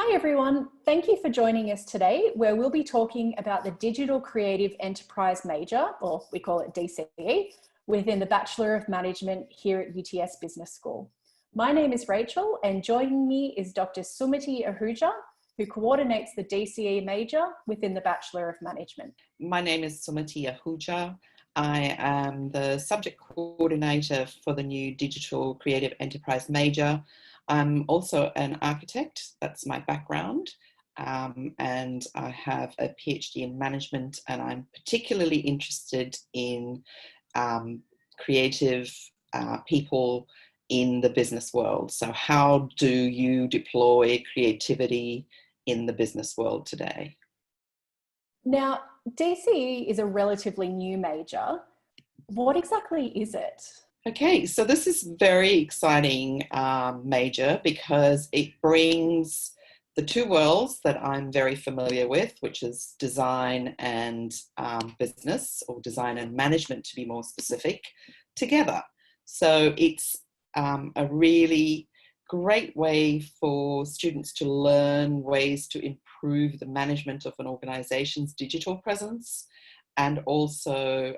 Hi everyone, thank you for joining us today where we'll be talking about the Digital Creative Enterprise major, or we call it DCE, within the Bachelor of Management here at UTS Business School. My name is Rachel and joining me is Dr. Sumati Ahuja, who coordinates the DCE major within the Bachelor of Management. My name is Sumati Ahuja. I am the subject coordinator for the new Digital Creative Enterprise major. I'm also an architect, that's my background, and I have a PhD in management, and I'm particularly interested in creative people in the business world. So how do you deploy creativity in the business world today? Now, DCE is a relatively new major. What exactly is it? Okay, so this is very exciting major because it brings the two worlds that I'm very familiar with, which is design and business, or design and management to be more specific, together. So it's a really great way for students to learn ways to improve the management of an organization's digital presence, and also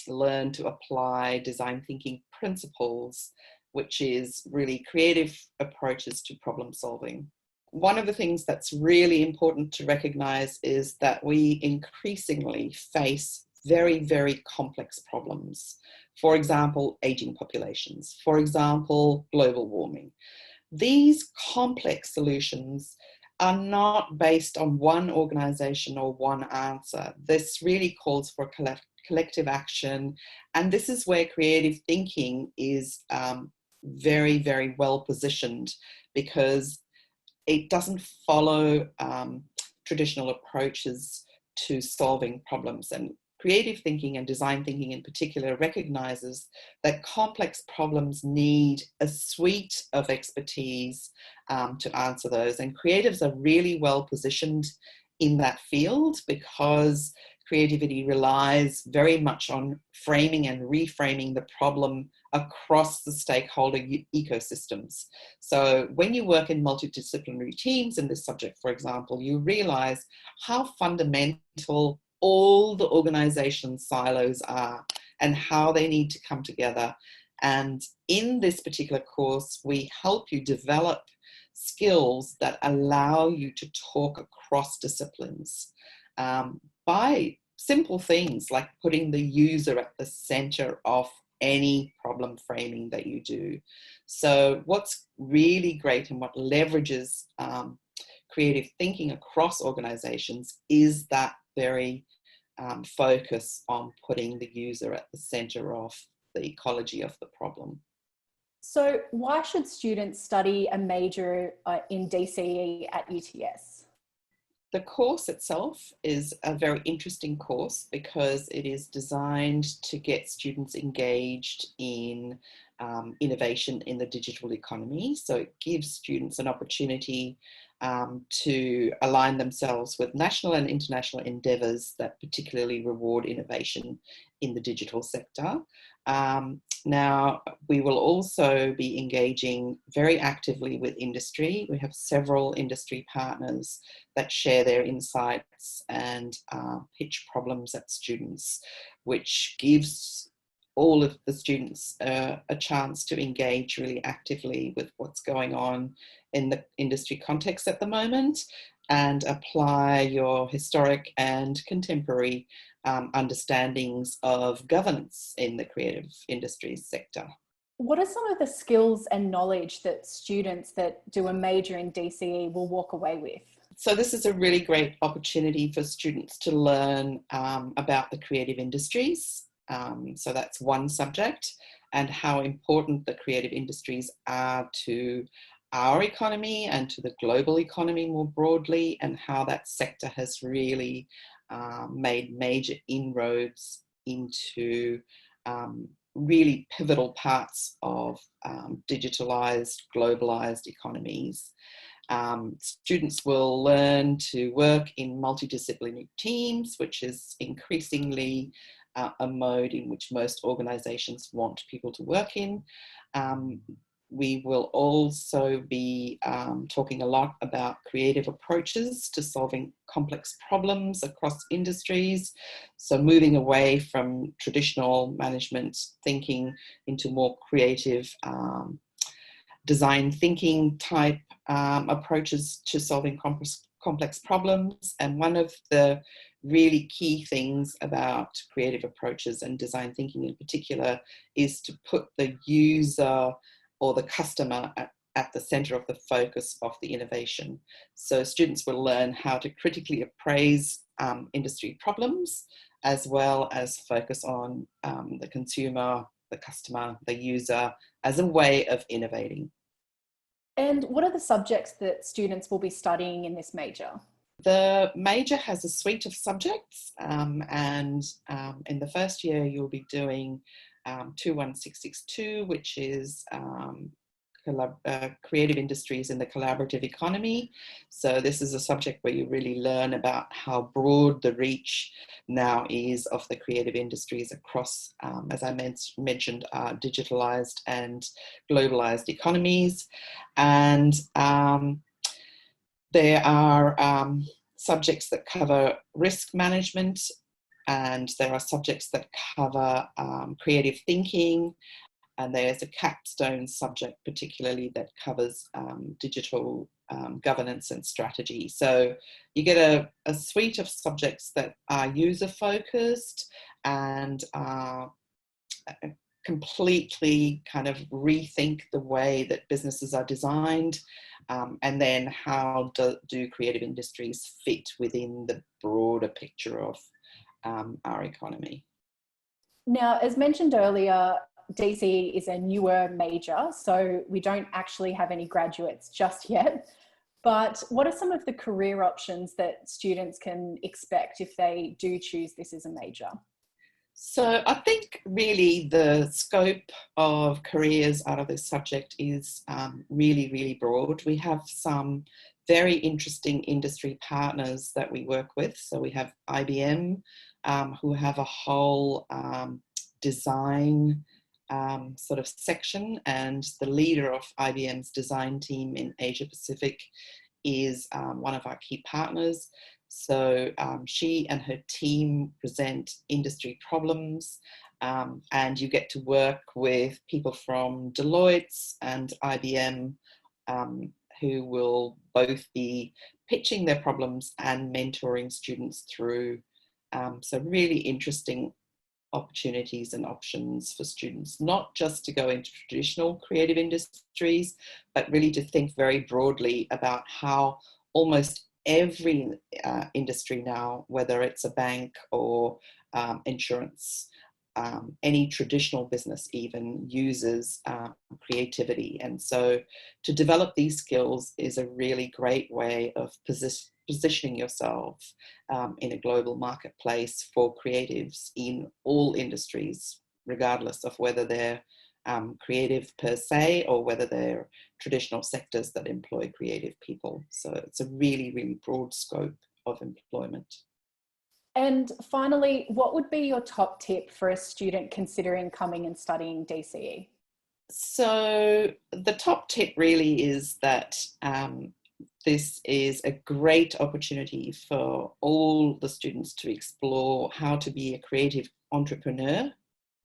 learn to apply design thinking principles, which is really creative approaches to problem solving. One of the things that's really important to recognize is that we increasingly face very, very complex problems. For example, aging populations, for example, global warming. These complex solutions are not based on one organization or one answer. This really calls for collective action, and this is where creative thinking is very, very well positioned, because it doesn't follow traditional approaches to solving problems. And creative thinking and design thinking in particular recognizes that complex problems need a suite of expertise to answer those. And creatives are really well positioned in that field because creativity relies very much on framing and reframing the problem across the stakeholder ecosystems. So when you work in multidisciplinary teams in this subject, for example, you realize how fundamental all the organization silos are and how they need to come together. And in this particular course, we help you develop skills that allow you to talk across disciplines by simple things like putting the user at the center of any problem framing that you do. So what's really great and what leverages creative thinking across organizations is that very focus on putting the user at the center of the ecology of the problem. So why should students study a major in DCE at UTS? The course itself is a very interesting course because it is designed to get students engaged in innovation in the digital economy. So it gives students an opportunity to align themselves with national and international endeavours that particularly reward innovation in the digital sector. Now, we will also be engaging very actively with industry. We have several industry partners that share their insights and pitch problems at students, which gives all of the students a chance to engage really actively with what's going on in the industry context at the moment and apply your historic and contemporary understandings of governance in the creative industries sector. What are some of the skills and knowledge that students that do a major in DCE will walk away with? So this is a really great opportunity for students to learn about the creative industries. So that's one subject, and how important the creative industries are to our economy and to the global economy more broadly, and how that sector has really made major inroads into really pivotal parts of digitalized, globalized economies. Students will learn to work in multidisciplinary teams, which is increasingly a mode in which most organizations want people to work in. We will also be talking a lot about creative approaches to solving complex problems across industries. So moving away from traditional management thinking into more creative design thinking type approaches to solving complex problems. And one of the really key things about creative approaches and design thinking in particular is to put the user or the customer at the center of the focus of the innovation. So students will learn how to critically appraise industry problems, as well as focus on the consumer, the customer, the user as a way of innovating. And what are the subjects that students will be studying in this major? The major has a suite of subjects, and in the first year you'll be doing 21662, which is creative industries in the collaborative economy. So this is a subject where you really learn about how broad the reach now is of the creative industries across, as I mentioned, digitalized and globalized economies. And there are subjects that cover risk management, and there are subjects that cover creative thinking, and there's a capstone subject particularly that covers digital governance and strategy. So you get a suite of subjects that are user-focused and completely kind of rethink the way that businesses are designed, and then how do creative industries fit within the broader picture of our economy. Now, as mentioned earlier, DCE is a newer major, so we don't actually have any graduates just yet. But what are some of the career options that students can expect if they do choose this as a major? So I think really the scope of careers out of this subject is really, really broad. We have some very interesting industry partners that we work with. So we have IBM, who have a whole design sort of section, and the leader of IBM's design team in Asia Pacific is one of our key partners. So she and her team present industry problems, and you get to work with people from Deloitte and IBM, who will both be pitching their problems and mentoring students through. So really interesting opportunities and options for students, not just to go into traditional creative industries, but really to think very broadly about how almost every industry now, whether it's a bank or insurance, any traditional business even uses creativity. And so to develop these skills is a really great way of positioning yourself in a global marketplace for creatives in all industries, regardless of whether they're creative per se or whether they're traditional sectors that employ creative people. So it's a really, really broad scope of employment. And finally, what would be your top tip for a student considering coming and studying DCE? So the top tip really is that this is a great opportunity for all the students to explore how to be a creative entrepreneur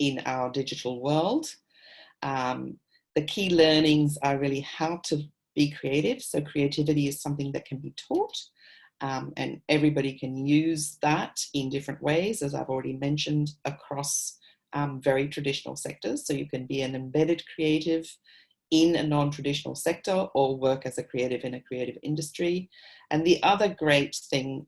in our digital world. The key learnings are really how to be creative. So creativity is something that can be taught, and everybody can use that in different ways, as I've already mentioned, across very traditional sectors. So you can be an embedded creative in a non-traditional sector or work as a creative in a creative industry. And the other great thing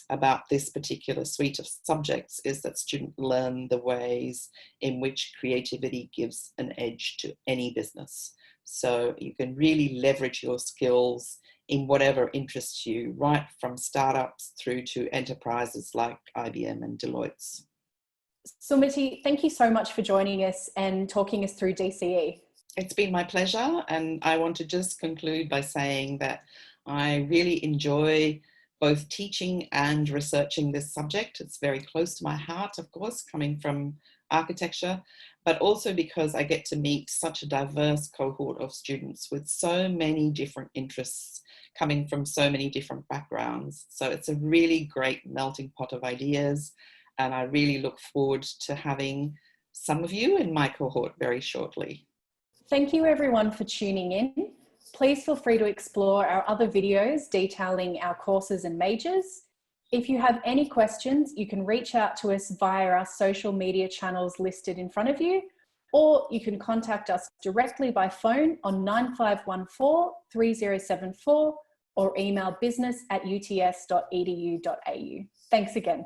about this particular suite of subjects is that students learn the ways in which creativity gives an edge to any business. So you can really leverage your skills in whatever interests you, right from startups through to enterprises like IBM and Deloitte. Sumati, thank you so much for joining us and talking us through DCE. It's been my pleasure, and I want to just conclude by saying that I really enjoy both teaching and researching this subject. It's very close to my heart, of course, coming from architecture, but also because I get to meet such a diverse cohort of students with so many different interests coming from so many different backgrounds. So it's a really great melting pot of ideas, and I really look forward to having some of you in my cohort very shortly. Thank you everyone for tuning in. Please feel free to explore our other videos detailing our courses and majors. If you have any questions, you can reach out to us via our social media channels listed in front of you, or you can contact us directly by phone on 9514 3074 or email business@uts.edu.au. Thanks again.